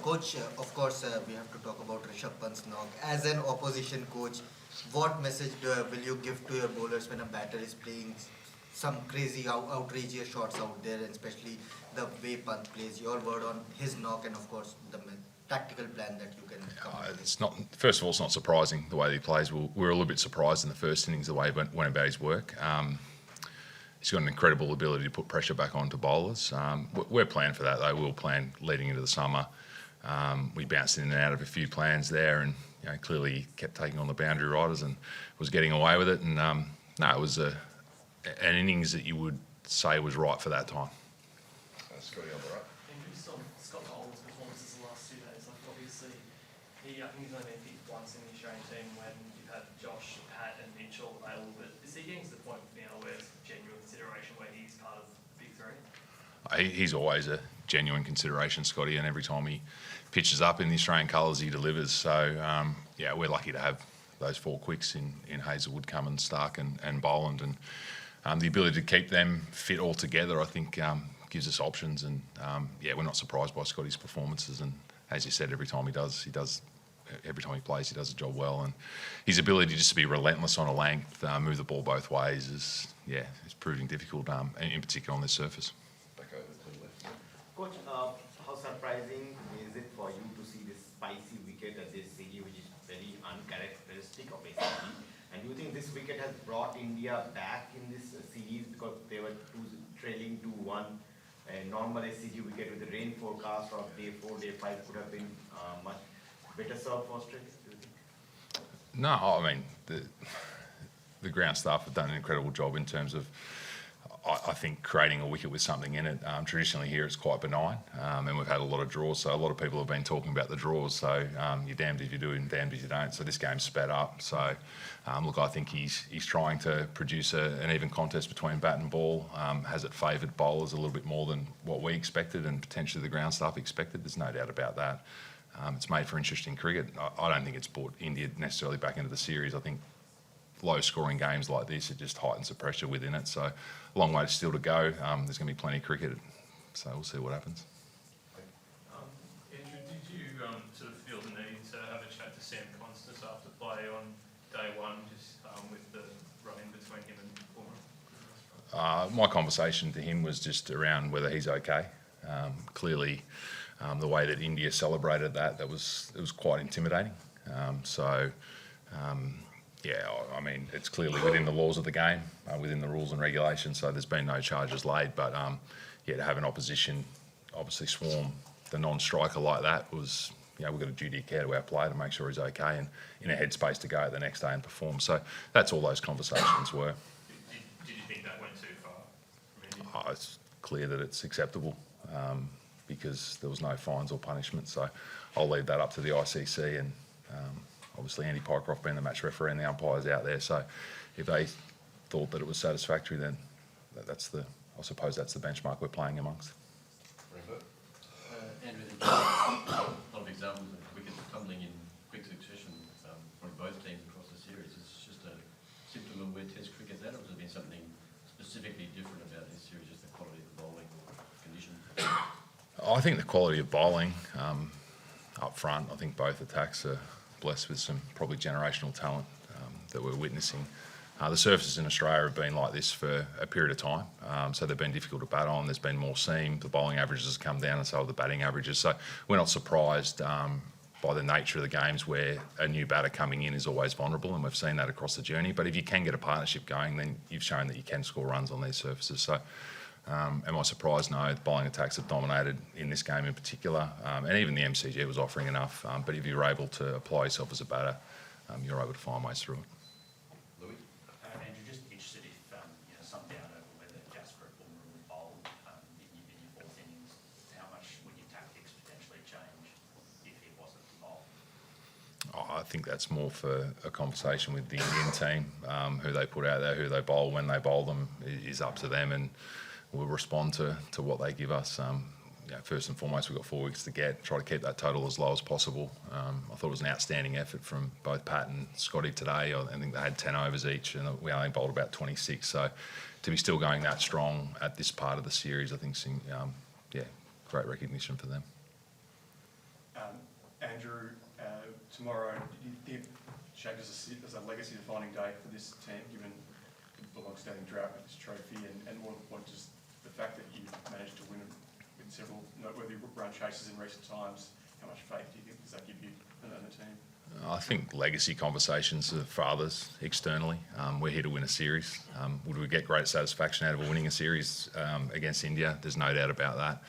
Coach, of course, we have to talk about Rishabh Pant's knock. As an opposition coach, what message will you give to your bowlers when a batter is playing some crazy, outrageous shots out there, and especially the way Pant plays? Your word on his knock, and of course the tactical plan that you can come up with. It's not. First of all, it's not surprising the way that he plays. We were a little bit surprised in the first innings the way he went about his work. He's got an incredible ability to put pressure back onto bowlers. We're planning for that though. We'll plan leading into the summer. We bounced in and out of a few plans there, and clearly kept taking on the boundary riders and was getting away with it. And no, it was an innings that you would say was right for that time. Scotty on the right. Andrew, just on Scott Boland's performances the last 2 days, like obviously I think he's only been picked once in the Australian team when you've had Josh, Pat and Mitchell available, but is he getting to the point now where it's genuine consideration where he's part of the big three? He's always a genuine consideration, Scotty, and every time he pitches up in the Australian colours, he delivers. So, we're lucky to have those 4 quicks in Hazelwood, Cummins, Stark and Boland. And the ability to keep them fit all together, I think, gives us options. And, we're not surprised by Scotty's performances. And as you said, every time every time he plays, he does the job well. And his ability just to be relentless on a length, move the ball both ways is proving difficult, in particular on this surface. Back over to the left. Coach, how surprising is it for you to see this spicy wicket at this series, which is very uncharacteristic of a series? And do you think this wicket has brought India back in this series because they were trailing 2-1? A normal SCG wicket with the rain forecast of day 4, day 5 could have been much better served for Australia, do you think? No, I mean, the ground staff have done an incredible job in terms of, I think, creating a wicket with something in it. Traditionally here it's quite benign, and we've had a lot of draws, so a lot of people have been talking about the draws, so you're damned if you do and damned if you don't. So this game's sped up. So, look, I think he's trying to produce an even contest between bat and ball. Has it favoured bowlers a little bit more than what we expected and potentially the ground staff expected? There's no doubt about that. It's made for interesting cricket. I don't think it's brought India necessarily back into the series. I think low-scoring games like this, it just heightens the pressure within it. So, a long way still to go. There's going to be plenty of cricket, so we'll see what happens. Andrew, did you sort of feel the need to have a chat to Sam Konstas after play on day 1, just with the run-in between him and Bumrah? My conversation to him was just around whether he's okay. Clearly, the way that India celebrated that was quite intimidating. I mean, it's clearly within the laws of the game, within the rules and regulations, so there's been no charges laid. But, to have an opposition obviously swarm the non-striker like that was, we've got a duty of care to our player to make sure he's okay and in a headspace to go the next day and perform. So that's all those conversations were. Did you think that went too far? It's clear that it's acceptable because there was no fines or punishment. So I'll leave that up to the ICC and obviously Andy Pycroft being the match referee and the umpires out there. So if they thought that it was satisfactory, then I suppose that's the benchmark we're playing amongst. Andrew, a lot of examples of wickets tumbling in quick succession from both teams across the series. It's just a symptom of where Test cricket's at, or has there been something specifically different about this series, just the quality of the bowling condition? I think the quality of bowling up front, I think both attacks are blessed with some probably generational talent that we're witnessing. The surfaces in Australia have been like this for a period of time, so they've been difficult to bat on. There's been more seam, the bowling averages have come down and so have the batting averages. So we're not surprised by the nature of the games where a new batter coming in is always vulnerable, and we've seen that across the journey. But if you can get a partnership going, then you've shown that you can score runs on these surfaces. So am I surprised? No, the bowling attacks have dominated in this game in particular, and even the MCG was offering enough. But if you're able to apply yourself as a batter, you're able to find ways through it. Andrew, just interested if some doubt over whether Jasper at Bumrah would bowl in your 4th innings, how much would your tactics potentially change if he wasn't to bowl? I think that's more for a conversation with the Indian team. Who they put out there, who they bowl, when they bowl them is up to them, and we'll respond to what they give us. First and foremost, we've got 4 weeks to try to keep that total as low as possible. I thought it was an outstanding effort from both Pat and Scotty today. I think they had 10 overs each, and we only bowled about 26. So to be still going that strong at this part of the series, I think, great recognition for them. tomorrow, do you think Shag as a legacy-defining day for this team, given the long-standing drought with this trophy, and more what just the fact that you managed to win it with several noteworthy run chases in recent times? How much faith do you think does that give you and the team? I think legacy conversations are for others externally. We're here to win a series. Would we get great satisfaction out of winning a series against India? There's no doubt about that.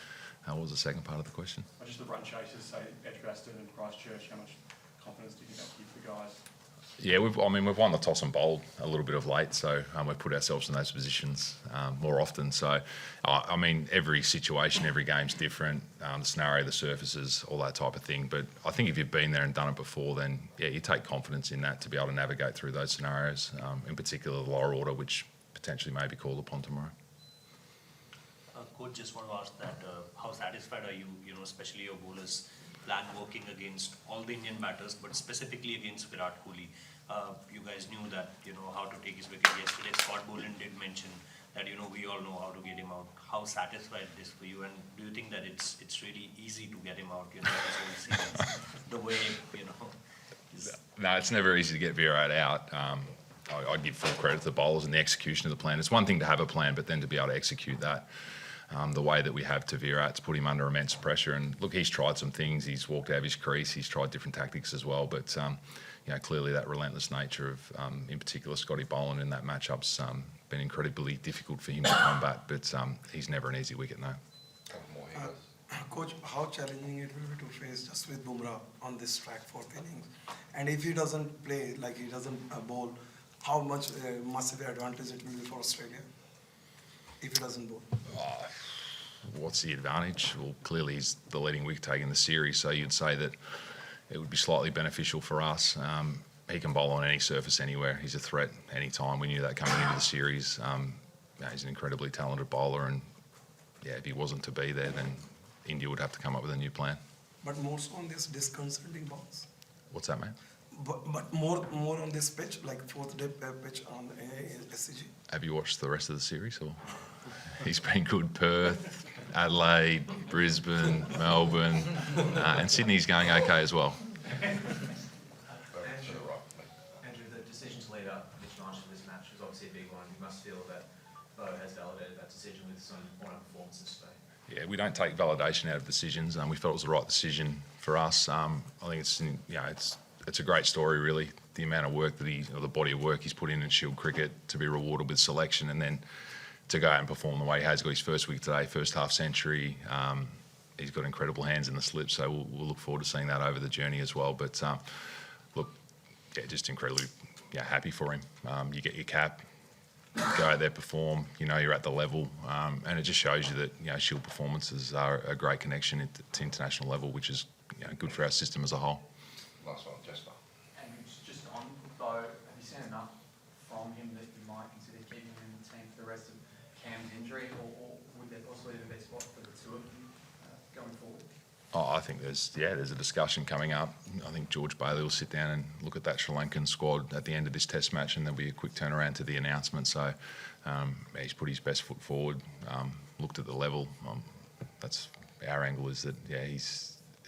What was the second part of the question? Just the run chases, say Edgbaston and Christchurch. How much confidence do you think that gives the guys? Yeah, we've won the toss and bowled a little bit of late, so we've put ourselves in those positions more often. So, every situation, every game's different. The scenario, the surfaces, all that type of thing. But I think if you've been there and done it before, then yeah, you take confidence in that to be able to navigate through those scenarios. In particular, the lower order, which potentially may be called upon tomorrow. Coach, just want to ask that how satisfied are you, especially your bowlers plan working against all the Indian batters, but specifically against Virat Kohli. You guys knew that, how to take his wicket yesterday. Scott Boland did mention that, we all know how to get him out. How satisfied this for you? And do you think that it's really easy to get him out, this whole season? The way, No, it's never easy to get Virat out. I give full credit to the bowlers and the execution of the plan. It's one thing to have a plan, but then to be able to execute that the way that we have to Virat, to put him under immense pressure. And look, he's tried some things. He's walked out of his crease. He's tried different tactics as well. But clearly that relentless nature of, in particular, Scotty Boland in that matchup's been incredibly difficult for him to combat. But he's never an easy wicket, no. Coach, how challenging it will be to face just with Bumrah on this track, fourth innings? And if he doesn't play, like he doesn't bowl, how much massive advantage it will be for Australia if he doesn't bowl? What's the advantage? Well, clearly he's the leading wicket taker in the series, so you'd say that it would be slightly beneficial for us. He can bowl on any surface anywhere. He's a threat any time. We knew that coming into the series. He's an incredibly talented bowler, and if he wasn't to be there, then India would have to come up with a new plan. But more so on this disconcerting balls. What's that, mate? But more on this pitch, like fourth day pitch on SCG. Have you watched the rest of the series? Or he's been good. Perth, Adelaide, Brisbane, Melbourne, and Sydney's going okay as well. Andrew, the decision to lead up Mitch Marsh for this match was obviously a big one. You must feel that Bo has validated that decision with some important performances today. Yeah, we don't take validation out of decisions. We felt it was the right decision for us. I think it's a great story, really. The amount of work that the body of work he's put in Shield cricket to be rewarded with selection, and then to go out and perform the way he has. Got his first wicket today, first half century. He's got incredible hands in the slip, so we'll look forward to seeing that over the journey as well. But just incredibly happy for him. You get your cap, go out there, perform. You're at the level, and it just shows you that Shield performances are a great connection to international level, which is good for our system as a whole. Last one, Jasper. And just on Bo, have you seen enough from him that you might consider keeping him in the team for the rest of Cam's injury, or would there possibly be a spot for the two of you going forward? I think there's a discussion coming up. I think George Bailey will sit down and look at that Sri Lankan squad at the end of this Test match, and there'll be a quick turnaround to the announcement. So he's put his best foot forward, looked at the level. That's our angle, is that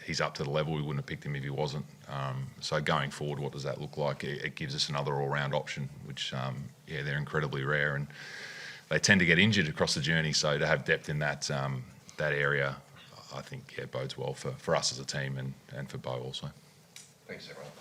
he's up to the level. We wouldn't have picked him if he wasn't. So going forward, what does that look like? It gives us another all-round option, which they're incredibly rare, and they tend to get injured across the journey. So to have depth in that area, I think bodes well for us as a team and for Bo also. Thanks, everyone.